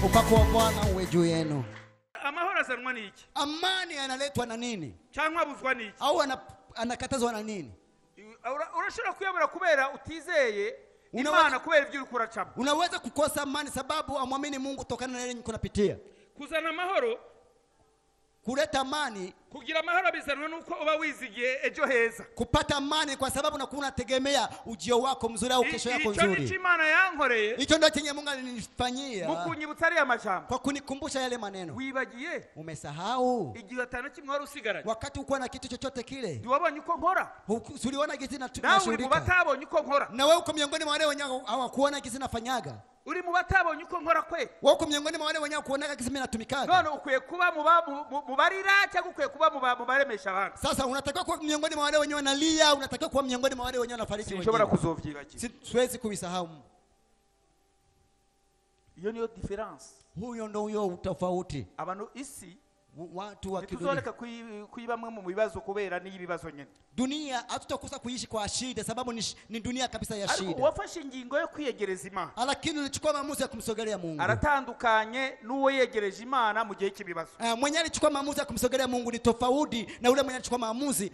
Upako wa Bwana uwe juu yenu. Amahoro azanwa niki? Amani analetwa na nini? Cyangwa abuzwa niki? Au anakatazwa na nini? Urashobora kuyabura kubera utizeye Imana kubera ibyo ukura cyabo. Unaweza kukosa amani sababu amwamini Mungu kutokana na yale nyinyi kunapitiya. Kuzana amahoro, kuleta amani, kugira amahoro bizanwa nuko uba wizigiye ejo heza. Kupata amani kwa sababu unakuwa unategemea ujio wako mzuri au kesho yako nzuri. Icyo Imana yankoreye. Hicho ndio chenye Mungu alinifanyia. Mukunyibutsa ari amajambo. Kwa kunikumbusha yale maneno. Wibagiye? Umesahau? Igihe atana kimwe wari usigaranye. Wakati uko na kitu chochote kile. Ndiwabonye uko nkora. Uliona kitu na tunashirika. Nawe mubatabonye uko nkora. Na wewe uko miongoni mwa wale wenye hawakuona kitu nafanyaga. Uri mubatabonye uko nkora kwe. Wewe uko miongoni mwa wale wenye kuonaga kitu mimi natumikaga. None ukwiye kuba mubarira cyangwa ukwiye kuba mubaremesha abantu. Sasa unatakiwa kuwa miongoni mwa wale wenye wanalia, unatakiwa kuwa miongoni mwa wale wenye wanafariji wengine. Sishobora kuzovyibagira. Siwezi kuisahau. Iyo niyo difference. Huyo ndio huyo utofauti. Abantu isi watu wa kidunia. Tuzoleka kuibamwe mu bibazo kubera ni ibibazo nyene. Dunia hatutakosa kuishi kwa shida sababu ni dunia kabisa ya shida. Wafashe ingingo yo kwiyegereza Imana. Lakini ulichukua maamuzi ya kumsogelea Mungu. Aratandukanye n'uwo yegereje Imana mu gihe cy'ibibazo. Mwenye alichukua maamuzi ya kumsogelea Mungu ni tofauti na ule mwenye alichukua maamuzi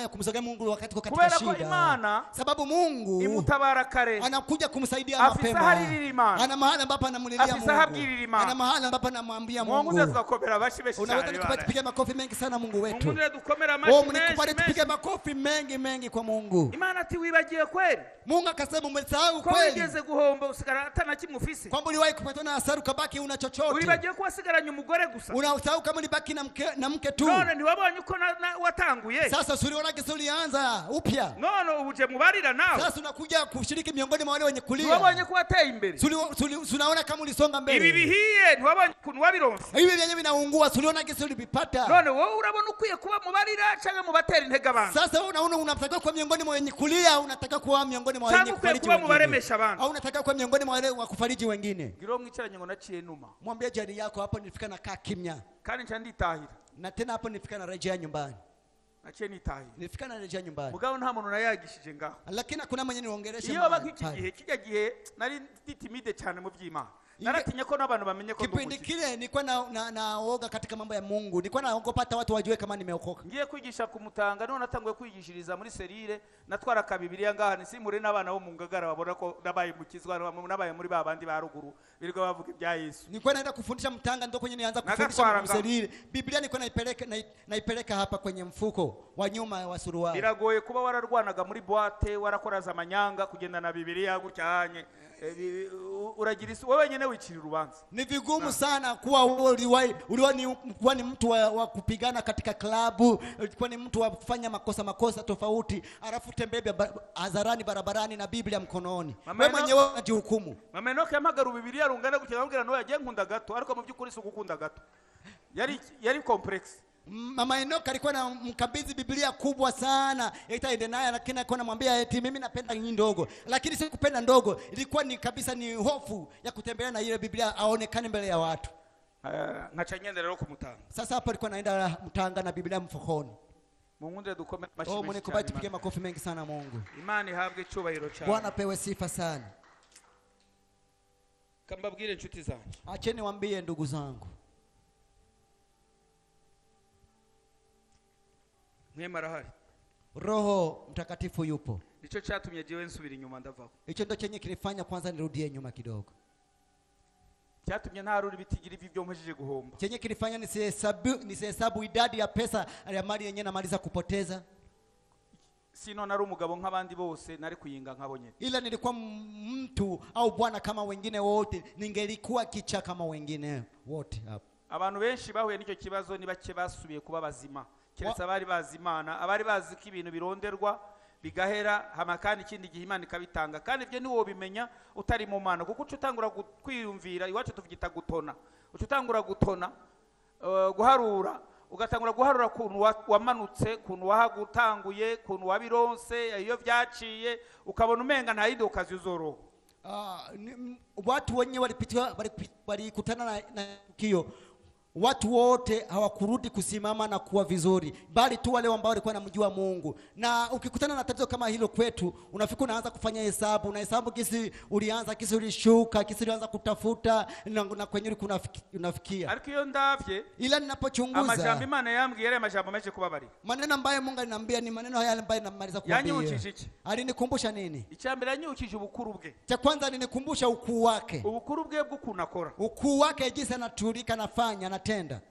ya kumsogelea Mungu wakati kwa katika shida. Kubera ko Imana sababu Mungu imutabara kare. Anakuja kumsaidia mapema. Ana mahali ambapo anamulilia Mungu. Ana mahali ambapo anamwambia Mungu. Mungu azakobera bashibeshi. Unaweza kupiga makofi mengi sana Mungu wetu. Mungu dukomera amashi mengi. Tupige makofi mengi kwa Mungu. Imana ati wibagiye kweli. Mungu akasema umesahau kweli. Kwa ugeze guhomba usigara atana kimwe ufise. Kwamba uliwahi kupatwa na hasara ukabaki una chochote. Wibagiye ko wasigaranye umugore gusa. Unasahau kama ulibaki na mke tu. None ntiwabonye uko watanguye. Sasa uliona kesi ulianza upya. None ubuje mubarira nawe. Sasa unakuja kushiriki miongoni mwa wale wenye kulia. Ntiwabonye ko wateye imbere. Unaona kama ulisonga mbele. Ibi bihiye ntiwabonye kuntu wabironse. Hivi vyenyewe vinaungua, uliona kesi ulibipata. None wowe urabona ukwiye kuba mubarira cyangwa mubatera intege abantu. Sasa wewe unaona unataka kuwa miongoni mwa wenye kulia, unataka kuwa miongoni mwa wenye kufariji wengine. Au unataka kuwa miongoni mwa wale wa kufariji wengine. Ngiro mwicaranye ngo naciye numa. Mwambie jirani yako hapo nilifika na kaa kimya. Kandi ncanditahira. Na tena hapo nilifika na rejea nyumbani. Naciye nitahira. Nilifika na rejea nyumbani. Mugabo nta muntu nayagishije ngaho. Lakini kuna mwenye niongelesha. Iyo bakiki gihe nari timide cyane mu by'Imana. Naratinya ko n'abantu bamenye ko kipindi kile nilikuwa naoga katika mambo ya Mungu. Nilikuwa naogopa hata watu wajue kama nimeokoka. Ngiye kwigisha kumutanga none natanguye kwigishiriza muri serire natwara ka Bibiliya ngaha nisimure n'abana bo mu ngagara babona ko nabaye mukizwa nabaye muri babandi ba ruguru biriko bavuga ibya Yesu. Nilikuwa naenda kufundisha mtanga ndio kwenye nianza kufundisha mu serire. Biblia nilikuwa naipeleka hapa kwenye mfuko wa nyuma wa suruali. Biragoye kuba wararwanaga muri boîte warakoraza amanyanga kugenda na Bibiliya gucyanye. Uragira isi wewe nyene wicira urubanza. Ni vigumu sana kuwa ulikuwa ni mtu wa kupigana katika klabu, ulikuwa ni mtu wa kufanya makosa tofauti, alafu tembebe hadharani barabarani na Biblia mkononi. Wewe mwenyewe unajihukumu. Mama Enoch yamagaru Bibiliya rungana gukira ambwira no yagiye nkunda gato ariko mu byukuri si gukunda gato. Yari complex. Mama Enoch alikuwa na mkabidhi Biblia kubwa sana itaende naye, lakini alikuwa anamwambia eti mimi napenda nyinyi ndogo, lakini si kupenda ndogo, ilikuwa ni kabisa ni hofu ya kutembea na ile Biblia aonekane mbele ya watu. Ngacanyenda rero kumutanga. Sasa hapo alikuwa anaenda mtanga na Biblia mfukoni. Mungu ndiye dukome mashimisho. Mungu nikubali tupige makofi mengi sana Mungu. Imani habwe cyubahiro cyane. Bwana pewe sifa sana. Kambabwire inshuti zangu. Acheni waambie ndugu zangu. Marahari. Roho Mtakatifu yupo. Nicho cyatumye jewe nsubira inyuma ndavaho. Hicho ndio chenye kilifanya kwanza nirudie nyuma kidogo. Cyatumye ntaruri bitigira ivi byo mpejije guhomba. Chenye kilifanya nisihesabu idadi ya pesa ya mali yenyewe namaliza kupoteza. Sino nari umugabo nk'abandi bose nari kuyinga nkabonye. Ila nilikuwa mtu au bwana kama wengine wote, ningelikuwa kicha kama wengine wote hapo. Abantu benshi bahuye n'icyo kibazo ni bake basubiye kuba bazima. Keretse abari bazi Imana, abari bazi ko ibintu bironderwa bigahera hamakani ikindi gihe Imana ikabitanga. Kandi ibyo ni wo bimenya utari mu Mana kuko ucutangura kwiyumvira iwacu tuvugita gutona. Ucutangura gutona guharura ugatangura guharura kuntu wamanutse kuntu wahagutanguye kuntu wabironse iyo byaciye ukabona umenga nta yindi okazi uzoro. Watu wenyewe walikutana na kio watu wote hawakurudi kusimama na kuwa vizuri, bali tu wale ambao walikuwa wanamjua Mungu. Na ukikutana na tatizo kama hilo kwetu, unafikiri unaanza kufanya hesabu, na hesabu kisi ulianza, kisi ulishuka, kisi ulianza kutafuta na kwenye unafikia. Ariko iyo ndavye, ila ninapochunguza amajambo Imana yambwiye yale majambo menshi kubabari. Maneno ambayo Mungu aliniambia ni maneno haya ambayo namaliza kuambia. Yanyibukije iki? Alinikumbusha nini? Icyambere yanyibukije ubukuru bwe. Cha kwanza alinikumbusha ukuu wake. Ubukuru bwe bw'ukunakora. Ukuu wake jinsi anaturika, anafanya, anatenda.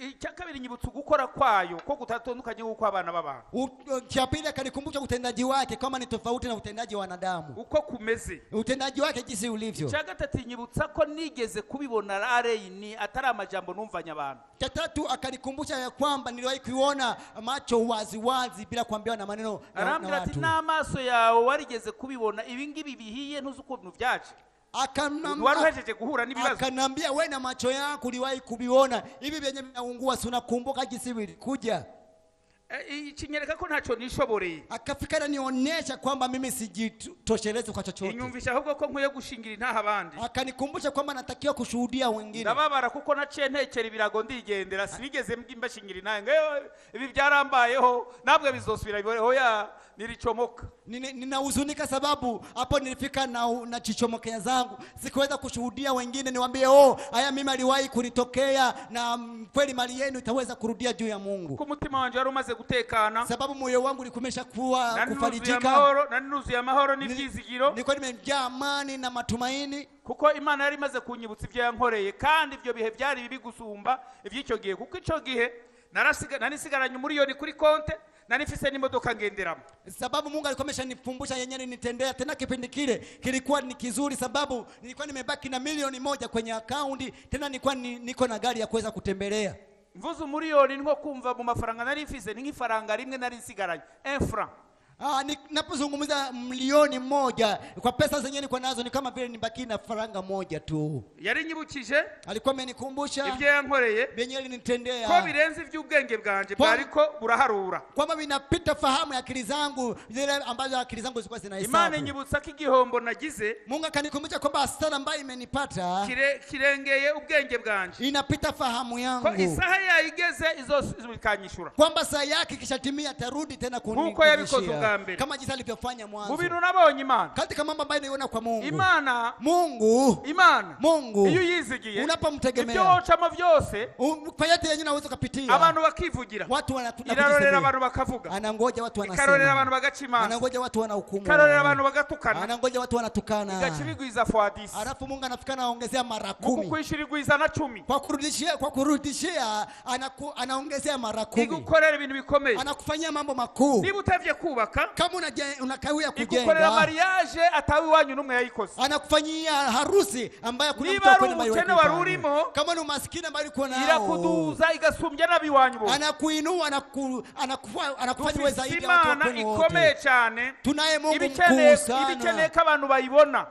Icyakabiri nyibutse gukora kwayo ko gutatondukanye uko abana b'abantu. Cha pili akanikumbusha utendaji wake kama ni tofauti na utendaji wa wanadamu. Uko kumeze. Utendaji wake jinsi ulivyo. Cha gatatu nyibutsa ko nigeze kubibona areyini atari amajambo numvanya abantu. Cha tatu akanikumbusha ya kwamba niliwahi kuona macho wazi wazi bila kuambiwa na maneno arambira ati n'amaso yawe warigeze kubibona ibingibi bihiye ntuzi uko bintu byaje. Akanambia wewe na macho yako uliwahi kubiona hivi vyenye vinaungua, si unakumbuka jinsi vilikuja? Ikinyereka ko ntacho nishoboreye. Akafikana nionyesha kwamba mimi sijitoshelezi kwa chochote. Inyumvisha ahubwo ko nkwiye gushingira intaha abandi. Akanikumbusha kwamba natakiwa kushuhudia wengine. Ndababara kuko nacentekera ibirago ndigendera, sinigeze mbashingira intaha. Ngewe ibi byarambayeho, nabwe bizosubira hoya nilichomoka. Ninahuzunika sababu hapo nilifika na chichomokea zangu, sikuweza kushuhudia wengine niwaambie haya mimi aliwahi kunitokea, na kweli mali yenu itaweza kurudia juu ya Mungu. Ku mutima wanje wari umaze gutekana, sababu moyo wangu ulikomesha kuwa kufarijika, na nuzu ya mahoro n'ibyizigiro, niko nimejaa amani na matumaini, kuko Imana yari imaze kunyibutsa ibyo yankoreye, kandi ibyo bihe byari bibi gusumba iby'icyo gihe. Kuko icyo gihe narisigaranye umuriyoni kuri konte, nanifise n'imodoka ngenderamo. Sababu Mungu alikomesha nifumbusha yenyewe nitendea tena. Kipindi kile kilikuwa ni kizuri, sababu nilikuwa nimebaki na milioni 1 kwenye akaunti, tena nilikuwa niko na gari ya kuweza kutembelea. Mvuze umuriyoni nko kumva mu mafaranga narifise ni nk'ifaranga rimwe narisigaranye 1 franc. Ninapozungumza milioni 1 kwa pesa zenyewe niko nazo ni kama vile nibaki na faranga 1 tu. Yari nyibukije, alikuwa amenikumbusha ibyo yankoreye benye nitendea ko birenze iby'ubwenge bwanje bwariko buraharura, kwamba binapita fahamu ya akili zangu, zile ambazo akili zangu zilikuwa zinahesabu. Imana nyibutsa ko igihombo nagize, Mungu akanikumbusha kwamba hasara ambayo imenipata kirengeye ubwenge bwanje, inapita fahamu yangu, ko isaha yaigeze izobikanyishura, kwamba saa yake kishatimia tarudi tena kuko yabikoze kama jinsi alivyofanya mwanzo. Mubintu nabonye Imana, katika mambo ambayo niliona kwa Mungu. Mungu iyo yizigiye, unapomtegemea ibyo wocamo byose, kwa yote yenyewe unaweza kupitia, abantu bakivugira, watu wanatunakuja, irarorera abantu bakavuga, anangoja watu wanasema, ikarorera abantu bagacima, anangoja watu wanahukumu, ikarorera abantu bagatukana, anangoja watu wanatukana, igacibigwiza fwadisi, alafu Mungu anafikana aongezea mara 10, kukwishirigwiza na 10, kwa kurudishia anaongezea mara 10, igukorera ibintu bikomeye, anakufanyia mambo makuu. Niba utavye kubaka, kama unakawia kujenga, igukorera mariage atawi wanyu numwe yayikoze, anakufanyia harusi ambayo kuna mtu akwenda mariage, warurimo, kama ni maskini ambaye uko nao, irakuduza igasumbya nabiwanyu bo, anakuinua anakufanya wewe zaidi ya watu wako ikomeye cyane. Tunaye Mungu mkuu sana, ibikeneye ko abantu bayibona,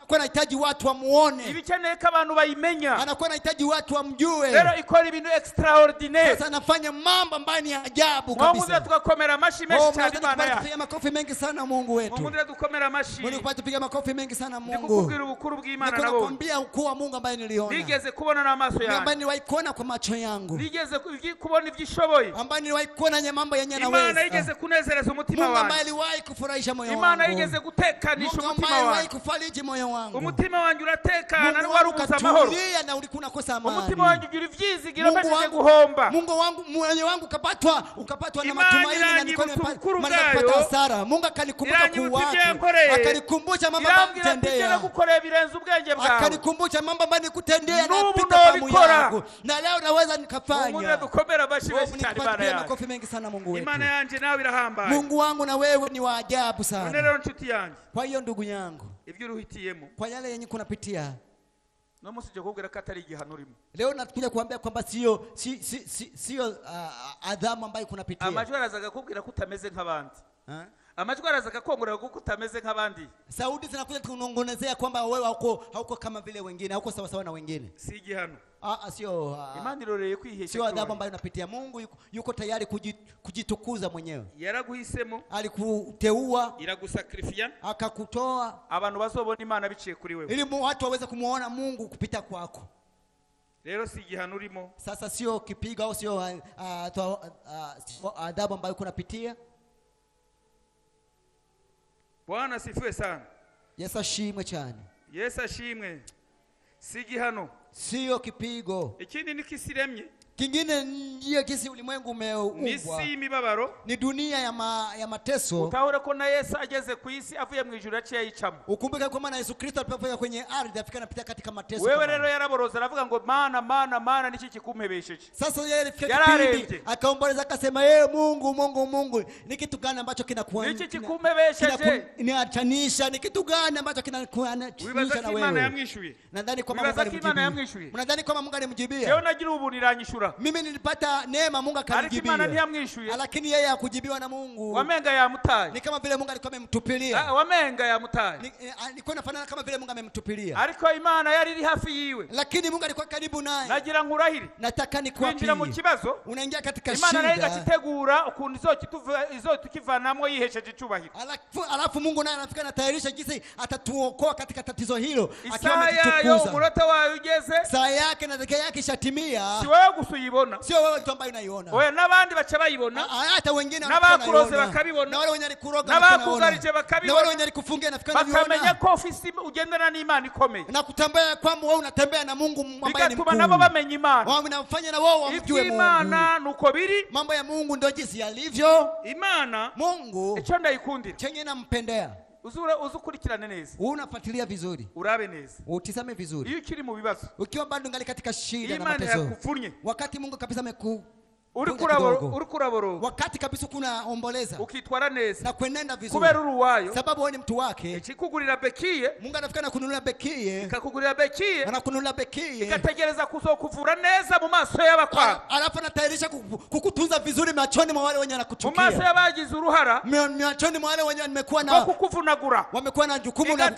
anakuwa anahitaji watu wamuone, ibikeneye ko abantu bayimenya, anakuwa anahitaji watu wamjue. Rero ikora ibintu extraordinaire, sasa anafanya mambo ambayo ni ajabu kabisa. Mungu tukakomera amashi mengi cyane Imana ya. Tupiga makofi mengi sana Mungu wetu. Mungu tukakomera amashi. Mungu tupiga makofi mengi sana Mungu. Nikukubwira ubukuru bw'Imana nabo. Nikukwambia ukuu wa Mungu ambaye niliona. Nigeze kubona na maso yangu. Ambaye niliwahi kuona kwa macho yangu. Nigeze kubona ivyishoboye. Ambaye niliwahi kuona mambo yenye anaweza. Imana igeze kunezereza umutima wangu. Mungu ambaye aliwahi kufurahisha moyo wangu. Imana igeze gutekanisha umutima wangu. Mungu ambaye aliwahi kufariji moyo wangu. Umutima wangu uratekana na warukuza amahoro. Na ulikuwa unakosa amani. Umutima wangu uri vyizigiro maze guhomba. Mungu wangu moyo wangu ukapatwa na matumaini na nilikuwa nimepata hasara. Mungu akanikumbuka kuu wake. Akanikumbusha mambo ambayo nitendea. Akanikumbusha mambo ambayo nikutendea na pita fahamu yangu. Na leo naweza nikafanya. Mungu dukomera bashi besi cyane Imana yangu. Makofi mengi sana Mungu wetu. Imana yanje nawe irahambaye. Mungu wangu na wewe ni wa ajabu sana. Nero nshuti yangu. Kwa hiyo ndugu yangu, ibyo uruhitiyemo, kwa yale yenye kunapitia, no musije kubwira ko atari igihano urimo. Leo nakuja kuambia kwamba sio adhabu ambayo kunapitia. Amajwi arazaga kubwira ko utameze nk'abandi. Amajwi arazaga kongorera ko utameze nk'abandi. Sauti zinakuja kunongonezea kwamba wewe hauko kama vile wengine, hauko sawa sawa na wengine. Si igihano. Sio Imana iroreye kwihesha. Sio adhabu ambayo unapitia. Mungu yuko tayari kujitukuza mwenyewe. Yaraguhisemo, alikuteua, iragusakrifia, akakutoa abantu bazobona Imana biciye kuri wewe, ili watu waweze kumuona Mungu kupita kwako. rero si igihano urimo. Sasa sio kipigo au sio adhabu ambayo kunapitia. Bwana asifiwe sana. Yesu ashimwe cyane. Yesu ashimwe. Si igihano, sio kipigo. ikindi nikisiremye, kingine ndiyo kisi ulimwengu umeumbwa, nisi imibabaro, ni dunia ya mateso. Utahure ko na Yesu ageze ku isi avuye mu ijuru yaciye yicamo. Ukumbuke kwamba na Yesu Kristo alipofika kwenye ardhi afika napita katika mateso. Wewe rero yaraboroza aravuga ngo mana niki kikumpebesheje. Sasa yeye alifika kipindi akaomboleza akasema Mungu ni kitu gani ambacho kinakuanisha? Niki kikumpebesheje? Niachanisha ni kitu gani ambacho kinakuanisha na wewe? Nadhani kwamba Mungu alimjibia. Leo nagira ubu niranyishura. Mimi nilipata neema Mungu akanijibia. Lakini yeye hakujibiwa na Mungu. Wamenga ya mutaye. Ni kama vile Mungu alikuwa amemtupilia. Wamenga ya mutaye. Alikuwa anafanana kama vile Mungu amemtupilia. Ariko Imana yari iri hafi yiwe. Lakini Mungu alikuwa karibu naye. Nagira nkurahiri. Nataka nikwambie. Kwinjira mu kibazo. Unaingia katika shida. Imana nayo igakitegura ukuntu izotukivanamo yihesheje icubahiro. Alafu Mungu naye anafika na tayarisha jinsi atatuokoa katika tatizo hilo. Akiwa amejitukuza. Umunota wawe ugeze. Saa yake na dakika yake ishatimia. Si wewe gusuyibona. Sio wewe tu ambaye unaiona. Oya nabandi bacha bayibona. Hata wengine n'abakuroze bakabibona. Na wale wenye alikuroga n'abakugarije bakabibona. Na wale wenye alikufungia nafikana viona. Bakamenya ko ofisi ugendana n'Imana ikomeye. Na kutambea kwamba wewe unatembea na Mungu ambaye ni mkuu. Bigatuma nabo bamenya Imana. Wao wanafanya na wao wamjue Mungu. Imana nuko biri. Mambo ya Mungu ndio jinsi yalivyo. Imana Mungu icyo ndayikundira. Chenye nampendea. Uzukurikirane neza. Unafuatilia vizuri. Urabe neza. Utizame vizuri. Iyo kiri mu bibazo. Ukiwa bado ngali katika shida na mateso. Imana yakufurnye. Wakati Mungu kabisa uri kuraboro. Wakati kabisa kunaomboleza. Ukitwara neza. Na kuenenda vizuri. Kubera uruwayo. Sababu wewe ni mtu wake. Ikikugurira bekiye. Mungu anafika na kununulia bekiye. Ikakugurira bekiye. Anakununulia bekiye. Ikategereza kuzokuvura neza mu maso y'abakwa. Alafu anatayarisha kukutunza vizuri machoni mwa wale wenye wanakuchukia. Mu maso y'abagize uruhara. Machoni mwa wale wenye nimekuwa na kukuvunagura. Wamekuwa na jukumu la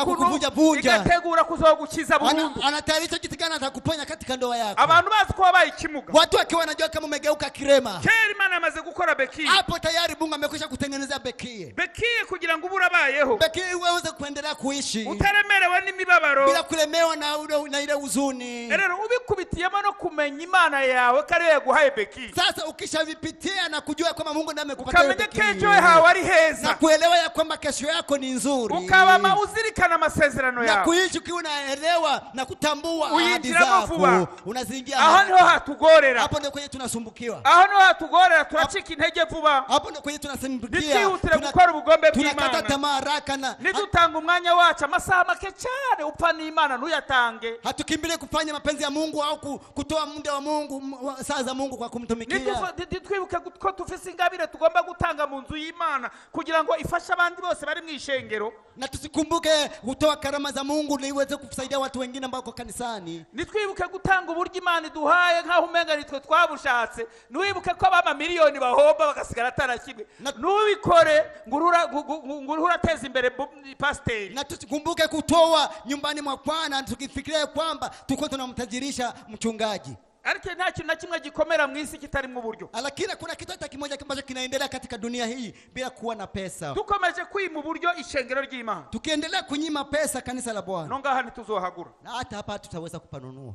kukuvunja vunja. Ikategura kuzogukiza burundu. Anatayarisha kitu gani atakuponya katika ndoa yako. Abantu bazi ko wabaye ikimuga. Watu wakiwa wanajua kama umegeuka kirema. Keri Imana amaze gukora bekiye. Hapo tayari Mungu amekwisha kutengeneza bekiye. Bekiye kugira ngo uburabayeho. Bekiye uweze kuendelea kuishi. Utaremerewe n'imibabaro. Bila kulemewa na ile huzuni. Rero ubikubitiyemo no kumenya Imana yawe kare yaguhaye bekiye. Sasa ukishavipitia na kujua kwamba Mungu ndiye amekupatia bekiye. Ukamenya kesho yawe ari heza. Na kuelewa ya kwamba kesho yako ni nzuri. Ukaba mauzirikana amasezerano yawe. Na kuishi ukiwa unaelewa na kutambua ahadi zako. Unazingia aho niho hatugorera. Hapo ndio kwenye tunasumbukiwa. Aho niho hatugorera turacika intege vuba. Hapo ndio kwenye tunasimbukia. Nitihutire gukora ubugombe bw'Imana. Tunakata tamaa haraka na nidutanga umwanya wacu amasaha make cyane upfa n'Imana ntuyatange. Hatukimbilie kufanya mapenzi ya Mungu au kutoa muda wa Mungu, saa za Mungu kwa kumtumikia. Nitwibuke ko tufise ingabire tugomba gutanga mu nzu y'Imana kugira ngo ifashe abandi bose bari mu ishengero. Na tusikumbuke kutoa karama za Mungu ili iweze kusaidia watu wengine ambao kwa kanisani. Nitwibuke gutanga uburyo Imana iduhaye nkaho umenga nitwe twabushatse. Nwibuke ko abama miliyoni bahomba bagasigara atarakimwe. Nubikore ngurura teza imbere pastor. Na tusikumbuke kutoa nyumbani mwa Bwana tukifikiria kwamba tuko tunamtajirisha mchungaji. Ariko nta kintu na kimwe gikomera mu isi kitari mu buryo. Lakini kuna kitu hata kimoja ambacho kinaendelea katika dunia hii bila kuwa na pesa. Tukomeje kwima uburyo ishengero ry'Imana. Tukiendelea kunyima pesa kanisa la Bwana. Nonga hani tuzohagura. Na hata hapa tutaweza kupanunua.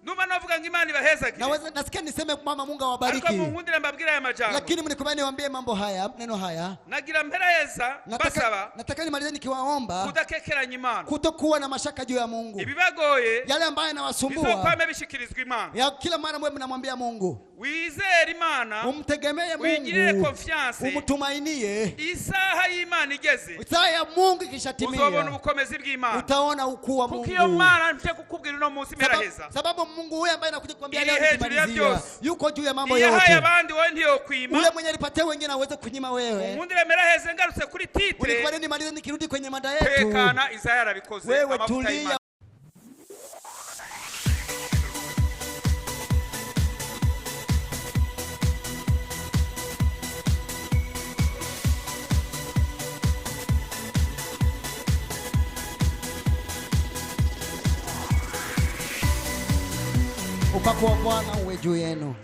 Numa navuga ngo Imana ibahezage. Nasikia niseme mama Mungu awabariki. Ariko munkundira mbabwira aya majambo. Lakini mnikubali niwaambie mambo haya, neno haya. Nagira mpereza basaba. Nataka nimalize nikiwaomba kudakekeranya Imana. Kutokuwa na mashaka juu ya Mungu. Ibibagoye. Yale ambayo yanawasumbua. Bizokwame bishikirizwa Imana. Ya kila mara mwe mnamwambia Mungu. Wizere Imana. Umtegemee Mungu. Wigirire confiance. Umtumainie. Isaha y'Imana igeze. Isaha ya Mungu ikishatimia. Uzobona ubukomezi bw'Imana. Utaona ukuu wa Mungu. Kukiyo Imana mfite kukubwira no munsi meraheza. Sababu Mungu huyu ambaye anakuja kukuambia leo nikimalizia yuko juu ya mambo yote. Yahaye abandi wewe ndio kuima. Ule mwenye alipatia wengine aweze kunyima wewe. Mundire meraheze ngarutse kuri titre. Ulikuwa nini malize nikirudi kwenye mada yetu. Tekana Isaya arabikoze. Wewe tulia. Upako wa Bwana uwe juu yenu.